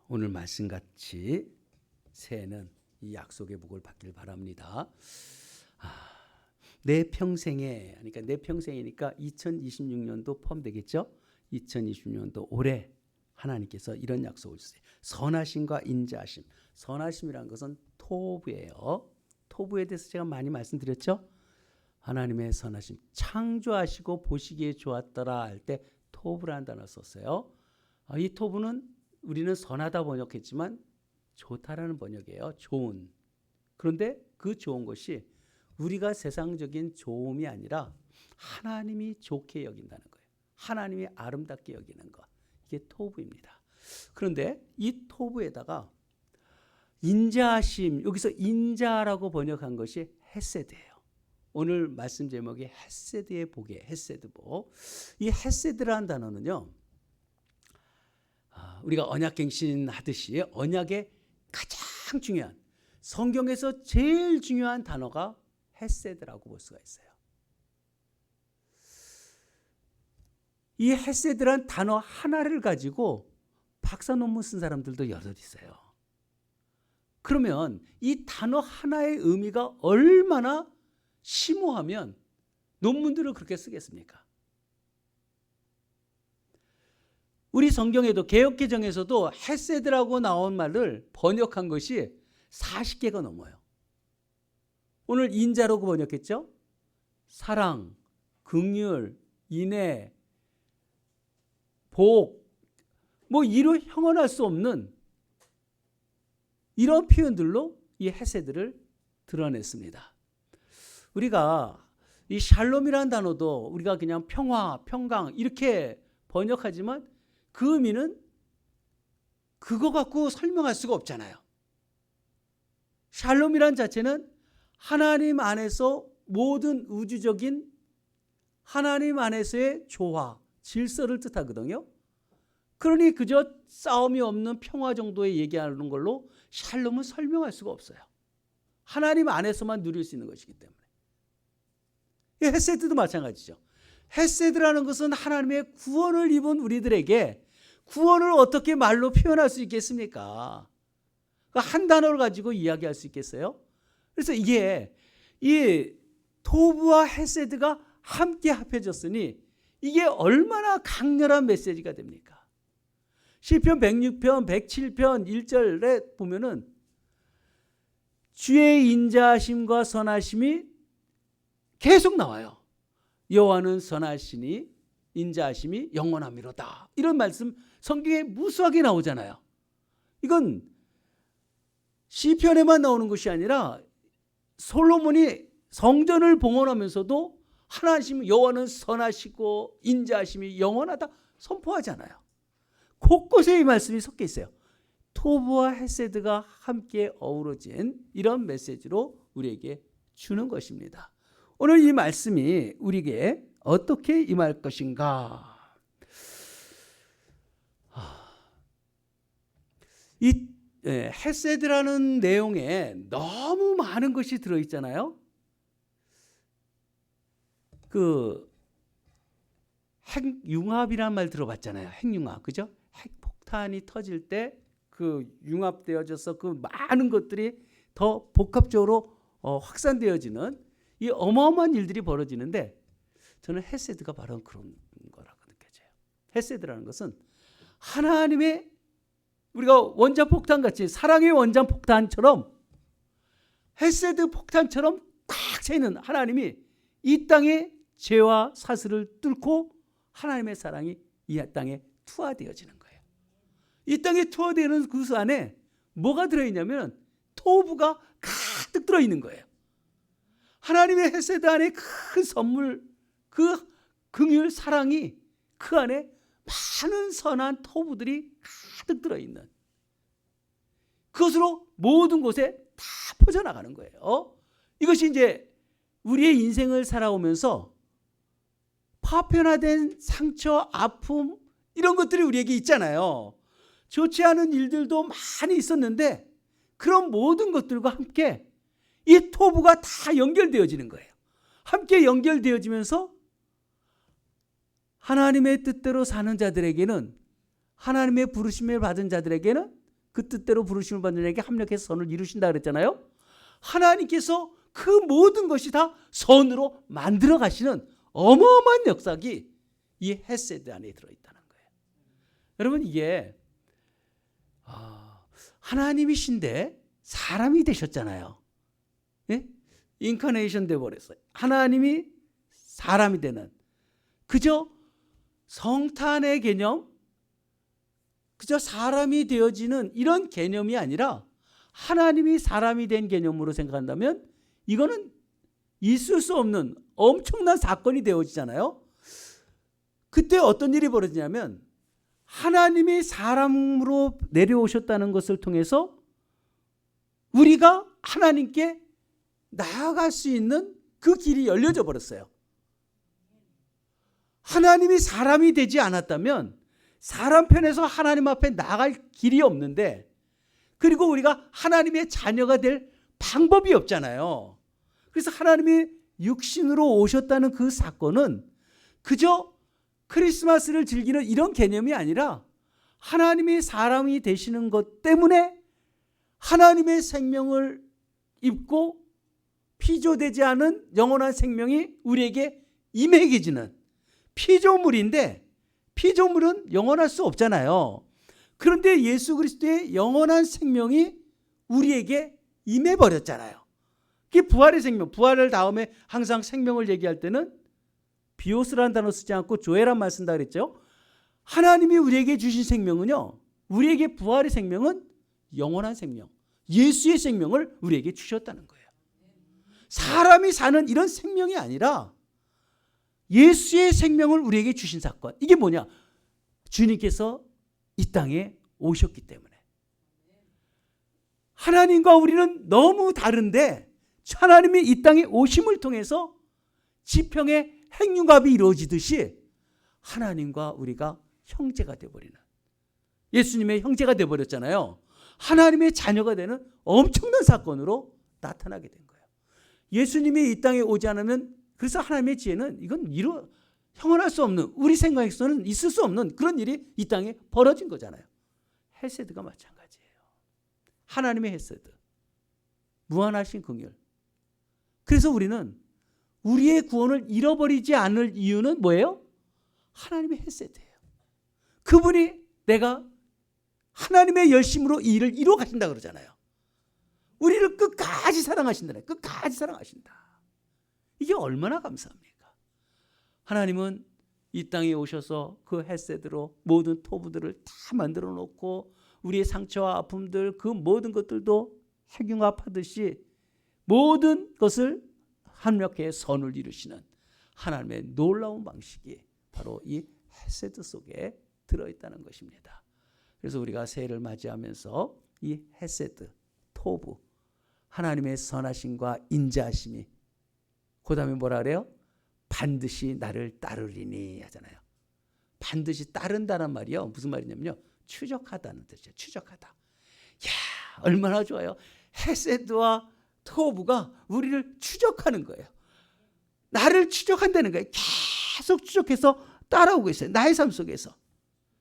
오늘 말씀같이 새해는 이 약속의 복을 받길 바랍니다. 내 평생에, 그러니까 내 평생이니까 2026년도 포함되겠죠? 2026년도 올해 하나님께서 이런 약속을 주세요. 선하심과 인자하심. 선하심이라는 것은 토부예요. 토부에 대해서 제가 많이 말씀드렸죠? 하나님의 선하심. 창조하시고 보시기에 좋았더라 할 때 토부라는 단어를 썼어요. 이 토부는 우리는 선하다 번역했지만 좋다라는 번역이에요. 좋은. 그런데 그 좋은 것이 우리가 세상적인 좋음이 아니라 하나님이 좋게 여긴다는 거예요. 하나님이 아름답게 여기는 것. 이게 토부입니다. 그런데 이 토부에다가 인자하심, 여기서 인자라고 번역한 것이 헤세드예요. 오늘 말씀 제목이 헤세드의 복이에요. 헤세드복. 이 헤세드라는 단어는요, 우리가 언약갱신 하듯이 언약의 가장 중요한, 성경에서 제일 중요한 단어가 헤세드라고 볼 수가 있어요. 이 헤세드란 단어 하나를 가지고 박사 논문 쓴 사람들도 여럿 있어요. 그러면 이 단어 하나의 의미가 얼마나 심오하면 논문들을 그렇게 쓰겠습니까? 우리 성경에도 개역개정에서도 헤세드라고 나온 말을 번역한 것이 40개가 넘어요. 오늘 인자라고 번역했죠? 사랑, 긍휼, 인애, 복, 이로 형언할 수 없는 이런 표현들로 이 헤세드를 드러냈습니다. 우리가 이 샬롬이라는 단어도 우리가 그냥 평화, 평강 이렇게 번역하지만 그 의미는 그거 갖고 설명할 수가 없잖아요. 샬롬이란 자체는 하나님 안에서 모든 우주적인 하나님 안에서의 조화, 질서를 뜻하거든요. 그러니 그저 싸움이 없는 평화 정도의 얘기하는 걸로 샬롬은 설명할 수가 없어요. 하나님 안에서만 누릴 수 있는 것이기 때문에. 헤세드도 마찬가지죠. 헤세드라는 것은 하나님의 구원을 입은 우리들에게 구원을 어떻게 말로 표현할 수 있겠습니까? 한 단어를 가지고 이야기할 수 있겠어요? 그래서 이게 이 토부와 헤세드가 함께 합해졌으니 이게 얼마나 강렬한 메시지가 됩니까? 시편 106편, 107편 1절에 보면은 주의 인자하심과 선하심이 계속 나와요. 여호와는 선하시니 인자하심이 영원함이로다. 이런 말씀 성경에 무수하게 나오잖아요. 이건 시편에만 나오는 것이 아니라 솔로몬이 성전을 봉헌하면서도 하나님 여호와는 선하시고 인자하심이 영원하다 선포하잖아요. 곳곳에 이 말씀이 섞여 있어요. 토부와 헤세드가 함께 어우러진 이런 메시지로 우리에게 주는 것입니다. 오늘 이 말씀이 우리에게 어떻게 임할 것인가? 이 헤세드라는 내용에 너무 많은 것이 들어있잖아요. 핵융합이란 말 들어봤잖아요. 핵융합, 그죠? 핵폭탄이 터질 때 그 융합되어져서 그 많은 것들이 더 복합적으로 확산되어지는 이 어마어마한 일들이 벌어지는데 저는 헤세드가 바로 그런 거라고 느껴져요. 헤세드라는 것은 하나님의 우리가 원자폭탄 같이 사랑의 원자폭탄처럼 헤세드 폭탄처럼 꽉 차 있는 하나님이 이 땅의 죄와 사슬을 뚫고 하나님의 사랑이 이 땅에 투하되어지는 거예요. 이 땅에 투하되는 그 안에 뭐가 들어있냐면 토부가 가득 들어있는 거예요. 하나님의 헤세드 안에 큰 선물, 그 긍휼 사랑이 그 안에 많은 선한 토부들이 가득 들어있는 그것으로 모든 곳에 다 퍼져나가는 거예요. 이것이 이제 우리의 인생을 살아오면서 파편화된 상처, 아픔 이런 것들이 우리에게 있잖아요. 좋지 않은 일들도 많이 있었는데 그런 모든 것들과 함께 이 토부가 다 연결되어지는 거예요. 함께 연결되어지면서 하나님의 뜻대로 사는 자들에게는, 하나님의 부르심을 받은 자들에게는 그 뜻대로 부르심을 받는 자에게 합력해서 선을 이루신다 그랬잖아요. 하나님께서 그 모든 것이 다 선으로 만들어 가시는 어마어마한 역사기 이 헤세드 안에 들어있다는 거예요. 여러분, 이게 하나님이신데 사람이 되셨잖아요. 예? 인카네이션 되어버렸어요. 하나님이 사람이 되는, 그저 성탄의 개념, 그저 사람이 되어지는 이런 개념이 아니라 하나님이 사람이 된 개념으로 생각한다면 이거는 있을 수 없는 엄청난 사건이 되어지잖아요. 그때 어떤 일이 벌어지냐면 하나님이 사람으로 내려오셨다는 것을 통해서 우리가 하나님께 나아갈 수 있는 그 길이 열려져 버렸어요. 하나님이 사람이 되지 않았다면 사람 편에서 하나님 앞에 나아갈 길이 없는데, 그리고 우리가 하나님의 자녀가 될 방법이 없잖아요. 그래서 하나님이 육신으로 오셨다는 그 사건은 그저 크리스마스를 즐기는 이런 개념이 아니라 하나님이 사람이 되시는 것 때문에 하나님의 생명을 입고 피조되지 않은 영원한 생명이 우리에게 임해지는 피조물인데, 피조물은 영원할 수 없잖아요. 그런데 예수 그리스도의 영원한 생명이 우리에게 임해버렸잖아요. 그게 부활의 생명. 부활을 다음에 항상 생명을 얘기할 때는 비오스라는 단어 쓰지 않고 조에란 말 쓴다 그랬죠. 하나님이 우리에게 주신 생명은요, 우리에게 부활의 생명은 영원한 생명, 예수의 생명을 우리에게 주셨다는 거예요. 사람이 사는 이런 생명이 아니라 예수의 생명을 우리에게 주신 사건. 이게 뭐냐? 주님께서 이 땅에 오셨기 때문에. 하나님과 우리는 너무 다른데 하나님이 이 땅에 오심을 통해서 지평의 핵융합이 이루어지듯이 하나님과 우리가 형제가 되어버리는, 예수님의 형제가 되어버렸잖아요. 하나님의 자녀가 되는 엄청난 사건으로 나타나게 된 거예요. 예수님이 이 땅에 오지 않으면, 그래서 하나님의 지혜는 이건 형언할 수 없는, 우리 생각에서는 있을 수 없는 그런 일이 이 땅에 벌어진 거잖아요. 헤세드가 마찬가지예요. 하나님의 헤세드, 무한하신 긍휼. 그래서 우리는 우리의 구원을 잃어버리지 않을 이유는 뭐예요? 하나님의 헤세드예요. 그분이 내가 하나님의 열심으로 이 일을 이루어 가신다 그러잖아요. 우리를 끝까지 사랑하신다네. 끝까지 사랑하신다. 이게 얼마나 감사합니까? 하나님은 이 땅에 오셔서 그 헤세드로 모든 토부들을 다 만들어 놓고 우리의 상처와 아픔들, 그 모든 것들도 핵융합하듯이 모든 것을 합력해 선을 이루시는 하나님의 놀라운 방식이 바로 이 헤세드 속에 들어있다는 것입니다. 그래서 우리가 새해를 맞이하면서 이 헤세드, 토부, 하나님의 선하심과 인자하심이, 그 다음에 뭐라 그래요? 반드시 나를 따르리니 하잖아요. 반드시 따른다는 말이요, 무슨 말이냐면요, 추적하다는 뜻이에요. 추적하다. 야, 얼마나 좋아요. 헤세드와 토부가 우리를 추적하는 거예요. 나를 추적한다는 거예요. 계속 추적해서 따라오고 있어요. 나의 삶 속에서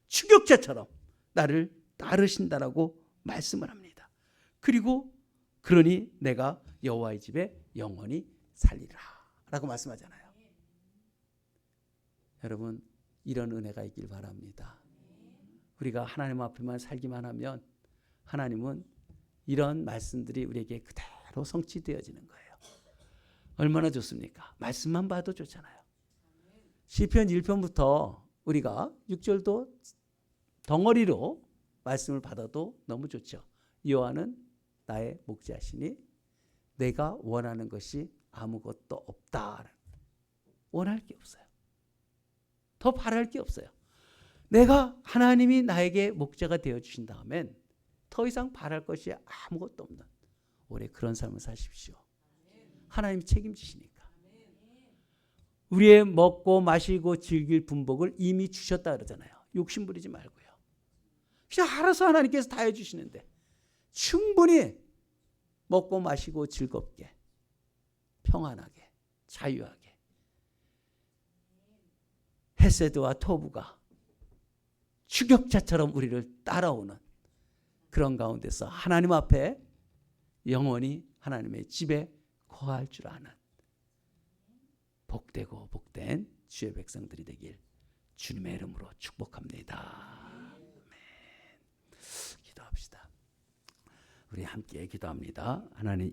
추격자처럼 나를 따르신다라고 말씀을 합니다. 그리고 그러니 내가 여호와의 집에 영원히 살리라 라고 말씀하잖아요. 여러분, 이런 은혜가 있길 바랍니다. 우리가 하나님 앞에만 살기만 하면 하나님은 이런 말씀들이 우리에게 그대로 성취되어지는 거예요. 얼마나 좋습니까? 말씀만 봐도 좋잖아요. 시편 1편부터 우리가 6절도 덩어리로 말씀을 받아도 너무 좋죠. 여호와는 나의 목자시니 내가 원하는 것이 아무것도 없다. 원할 게 없어요. 더 바랄 게 없어요. 내가, 하나님이 나에게 목자가 되어주신 다음엔 더 이상 바랄 것이 아무것도 없는 올해 그런 삶을 사십시오. 하나님이 책임지시니까. 우리의 먹고 마시고 즐길 분복을 이미 주셨다 그러잖아요. 욕심 부리지 말고요. 그냥 알아서 하나님께서 다 해주시는데 충분히 먹고 마시고 즐겁게, 평안하게, 자유하게. 헤세드와 토부가 추격자처럼 우리를 따라오는 그런 가운데서 하나님 앞에 영원히 하나님의 집에 거할 줄 아는 복되고 복된 주의 백성들이 되길 주님의 이름으로 축복합니다. 아멘. 기도합시다. 우리 함께 기도합니다. 하나님,